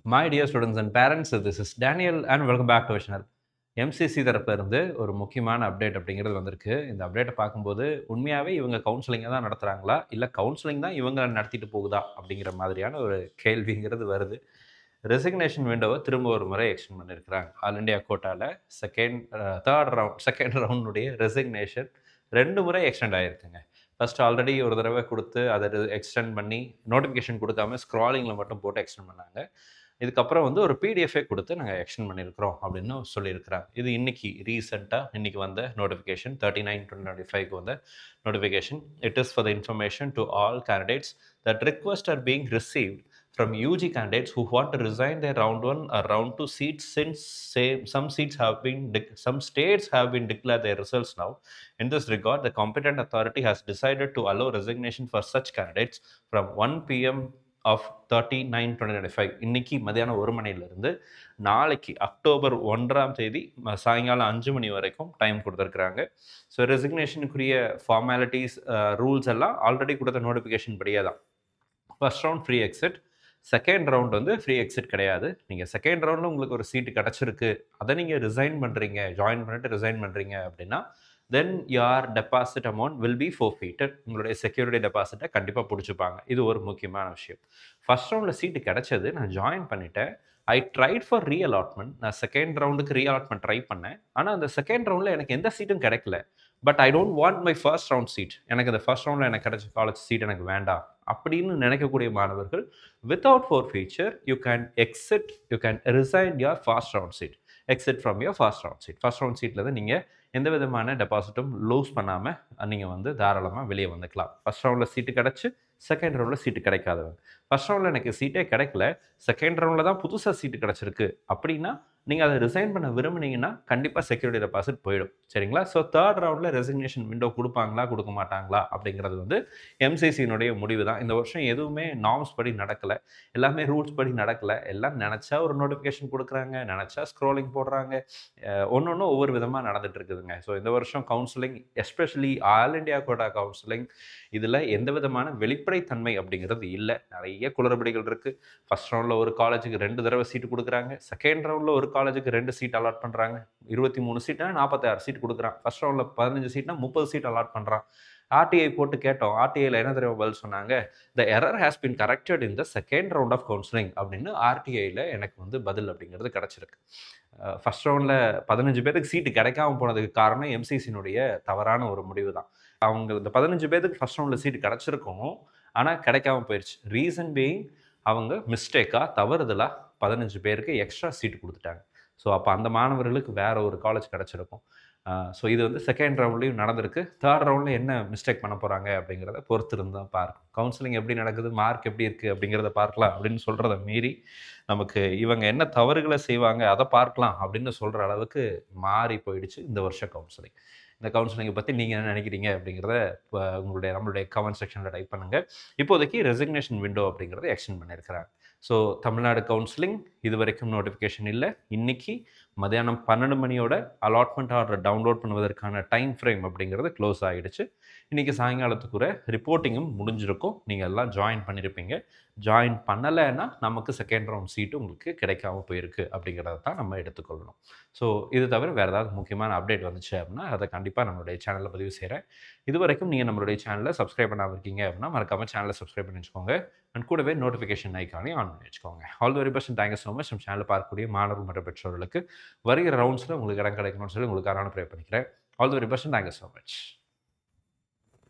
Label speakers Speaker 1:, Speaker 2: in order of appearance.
Speaker 1: My dear students and parents, this is Daniel and welcome back to our channel. MCC தரப்புல இருந்து ஒரு முக்கியமான update அப்படிங்கிறது வந்திருக்கு. இந்த அப்டேட்டை பார்க்கும்போது உண்மையாவே இவங்க கவுன்சிலிங்கை தான் நடத்துகிறாங்களா, இல்லை கவுன்சிலிங் தான் இவங்க நடத்திட்டு போகுதா அப்படிங்கிற மாதிரியான ஒரு கேள்விங்கிறது வருது. ரெசிக்னேஷன் விண்டோவை திரும்ப ஒரு முறை எக்ஸ்டெண்ட் பண்ணியிருக்கிறாங்க. ஆல் இண்டியா கோட்டாவில் செகண்ட் ரவுண்டுடைய ரெசிக்னேஷன் 2 முறை எக்ஸ்டெண்ட் ஆகிருக்குங்க. ஃபர்ஸ்ட் ஆல்ரெடி ஒரு தடவை கொடுத்து அதை எக்ஸ்டெண்ட் பண்ணி நோட்டிஃபிகேஷன் கொடுக்காம ஸ்க்ராலிங்கில் மட்டும் போட்டு எக்ஸ்டெண்ட் பண்ணாங்க. இதுக்கப்புறம் வந்து ஒரு பிடிஎஃபே கொடுத்து நாங்கள் எக்ஸ்டெண்ட் பண்ணியிருக்கிறோம் அப்படின்னு சொல்லியிருக்கிறாங்க. இது இன்னைக்கு ரீசெண்டாக இன்னைக்கு வந்த நோட்டிஃபிகேஷன் 39/2025 வந்த notification. It is for the information to all candidates that request are being received from UG candidates who want to resign their round 1 or round 2 seats since some states have been declared their results now. In this regard, the competent authority has decided to allow resignation for such candidates from 1 p.m. of 39/2025 இன்னைக்கு மதியானம் 1 மணிலிருந்து நாளைக்கு October 1ஆம் தேதி சாயங்காலம் 5 மணி வரைக்கும் time கொடுத்துருக்குறாங்க. So ரெசிக்னேஷனுக்குரிய formalities rules எல்லாம் ஆல்ரெடி கொடுத்த நோட்டிஃபிகேஷன் படியே தான். First round free exit, second round வந்து ஃப்ரீ எக்ஸிட் கிடையாது. நீங்கள் செகண்ட் ரவுண்டில் உங்களுக்கு ஒரு சீட்டு கிடச்சிருக்கு, அதை நீங்கள் ரிசைன் பண்ணுறீங்க, ஜாயின் பண்ணிட்டு ரிசைன் பண்ணுறீங்க அப்படின்னா தென் யார் deposit amount will be forfeited. உங்களுடைய செக்யூரிட்டி டெபாசிட்டை கண்டிப்பாக பிடிச்சிப்பாங்க. இது ஒரு முக்கியமான விஷயம். ஃபர்ஸ்ட் ரவுண்டில் சீட்டு கிடச்சது, நான் ஜாயின் பண்ணிட்டேன், ஐ ட்ரைட் ஃபார் ரீஅலாட்மெண்ட். நான் செகண்ட் ரவுண்டுக்கு ரீஅலாட்மெண்ட் ட்ரை பண்ணேன், ஆனால் அந்த செகண்ட் ரவுண்டில் எனக்கு எந்த சீட்டும் கிடைக்கல. But I don't want my first round seat, எனக்கு அந்த ஃபர்ஸ்ட் ரவுண்டில் எனக்கு கிடைச்ச காலேஜ் சீட் எனக்கு வேண்டாம் அப்படின்னு நினைக்கக்கூடிய மாணவர்கள் without forfeiture you can resign your first round seat, exit from your first round seat. First round சீட்டில் தான் நீங்கள் எந்த விதமான டெபாசிட்டும் லூஸ் பண்ணாமல் நீங்கள் வந்து தாராளமாக வெளியே வந்துக்கலாம். ஃபர்ஸ்ட் ரவுண்டில் சீட்டு கிடச்சி செகண்ட் ரவுண்டில் சீட்டு கிடைக்காதவங்க, ஃபர்ஸ்ட் ரவுண்டில் எனக்கு சீட்டே கிடைக்கல, செகண்ட் ரவுண்டில் தான் புதுசாக சீட்டு கிடச்சிருக்கு அப்படின்னா நீங்கள் அதை ரிசைன் பண்ண விரும்புனீங்கன்னா கண்டிப்பாக செக்யூரிட்டி டெபாசிட் போயிடும். சரிங்களா? ஸோ தேர்ட் ரவுண்டில் ரெசிக்னேஷன் விண்டோ கொடுப்பாங்களா கொடுக்க மாட்டாங்களா அப்படிங்கிறது வந்து எம்சிசியினுடைய முடிவு தான். இந்த வருஷம் எதுவுமே நார்ம்ஸ் படி நடக்கலை, எல்லாமே ரூல்ஸ் படி நடக்கலை. எல்லாம் நினச்சா ஒரு நோட்டிஃபிகேஷன் கொடுக்குறாங்க, நினச்சா ஸ்க்ரோலிங் போடுறாங்க, ஒன்று ஒவ்வொரு விதமாக நடந்துட்டு இருக்குதுங்க. ஸோ இந்த வருஷம் counselling, especially all India quota counselling, இதில் எந்த விதமான வெளிப்படைத்தன்மை அப்படிங்கிறது இல்லை. நிறைய குளறுபடிகள் இருக்குது. ஃபர்ஸ்ட் ரவுண்டில் ஒரு காலேஜுக்கு 2 தடவை சீட்டு கொடுக்குறாங்க, செகண்ட் ரவுண்டில் ஒரு காலேஜுக்கு 2 சீட் அலாட் பண்ணுறாங்க. 23 சீட்னா 46 சீட் கொடுக்குறான். ஃபர்ஸ்ட் ரவுண்டில் 15 சீட்னா 30 சீட் அலாட் பண்ணுறான். ஆர்டிஐ போட்டு கேட்டோம், ஆர்டிஐயில் என்ன தெரியும் பதில் சொன்னாங்க, the error has been corrected in the second round of counselling அப்படின்னு ஆர்டிஐயில் எனக்கு வந்து பதில் அப்படிங்கிறது கிடச்சிருக்கு. ஃபர்ஸ்ட் ரவுண்டில் 15 பேருக்கு சீட்டு கிடைக்காம போனதுக்கு காரணம் எம்சிசியினுடைய தவறான ஒரு முடிவு தான். அவங்க இந்த 15 பேருக்கு ஃபர்ஸ்ட் ரவுண்டில் சீட்டு கிடச்சிருக்கும், ஆனால் கிடைக்காம போயிடுச்சு. ரீசன் பீயிங் அவங்க மிஸ்டேக்காக தவறுதலாக 15 பேருக்கு எக்ஸ்ட்ரா சீட்டு கொடுத்துட்டாங்க. ஸோ அப்போ அந்த மாணவர்களுக்கு வேற ஒரு காலேஜ் கிடச்சிருக்கும். ஸோ இது வந்து செகண்ட் ரவுண்ட்லேயும் நடந்திருக்கு. தேர்ட் ரவுண்டில் என்ன மிஸ்டேக் பண்ண போகிறாங்க அப்படிங்கிறத பொறுத்து இருந்து தான் பார்க்கணும். கவுன்சிலிங் எப்படி நடக்குது, மார்க் எப்படி இருக்குது அப்படிங்கிறத பார்க்கலாம் அப்படின்னு சொல்கிறத மீறி நமக்கு இவங்க என்ன தவறுகளை செய்வாங்க அதை பார்க்கலாம் அப்படின்னு சொல்கிற அளவுக்கு மாறி போயிடுச்சு இந்த வருஷம் கவுன்சிலிங். இந்த கவுன்சிலிங்கை பற்றி நீங்கள் என்ன நினைக்கிறீங்க அப்படிங்கிறத இப்போ நம்மளுடைய கமெண்ட் செக்ஷனில் டைப் பண்ணுங்கள். இப்போதைக்கு ரெசிக்னேஷன் விண்டோ அப்படிங்கிறத எக்ஸ்டெண்ட் பண்ணியிருக்கிறாங்க. ஸோ தமிழ்நாடு கவுன்சிலிங் இது வரைக்கும் நோட்டிஃபிகேஷன் இல்லை. இன்னைக்கு மதியானம் 12 மணியோட அலாட்மெண்ட் ஆர்டர் டவுன்லோட் பண்ணுவதற்கான டைம் ஃப்ரேம் அப்படிங்கிறது க்ளோஸ் ஆகிடுச்சு. இன்றைக்கி சாயங்காலத்துக்குற ரிப்போர்ட்டிங்கும் முடிஞ்சிருக்கும். நீங்கள் எல்லாம் ஜாயின் பண்ணியிருப்பீங்க. ஜாயின் பண்ணலைன்னா நமக்கு செகண்ட் ரவுண்ட் சீட்டு உங்களுக்கு கிடைக்காம போயிருக்கு அப்படிங்கிறத தான் நம்ம எடுத்துக்கொள்ளணும். ஸோ இது தவிர வேறு ஏதாவது முக்கியமான அப்டேட் வந்துச்சு அப்படின்னா அதை கண்டிப்பாக நம்மளுடைய சேனலில் பதிவு செய்கிறேன். இது வரைக்கும் நீங்கள் நம்மளுடைய சேனலை சப்ஸ்கிரைப் பண்ணாமல் இருக்கீங்க அப்படின்னா மறக்காமல் சேனலை சப்ஸ்கிரைப் பண்ணி வச்சுக்கோங்க. அண்ட் கூடவே நோட்டிஃபிகேஷன் ஐக்கானையும் ஆன் பண்ணி வச்சுக்கோங்க. All the very best. Thank you so much. நம்ம சேனலில் பார்க்கக்கூடிய மாணவர்கள் மற்றும் பெற்றோர்களுக்கு வருகிற ரவுண்ட்ஸில் உங்களுக்கு இடம் கிடைக்கணும்னு சொல்லி உங்களுக்கான ப்ரே பண்ணிக்கிறேன். All the very best. Thank you so much.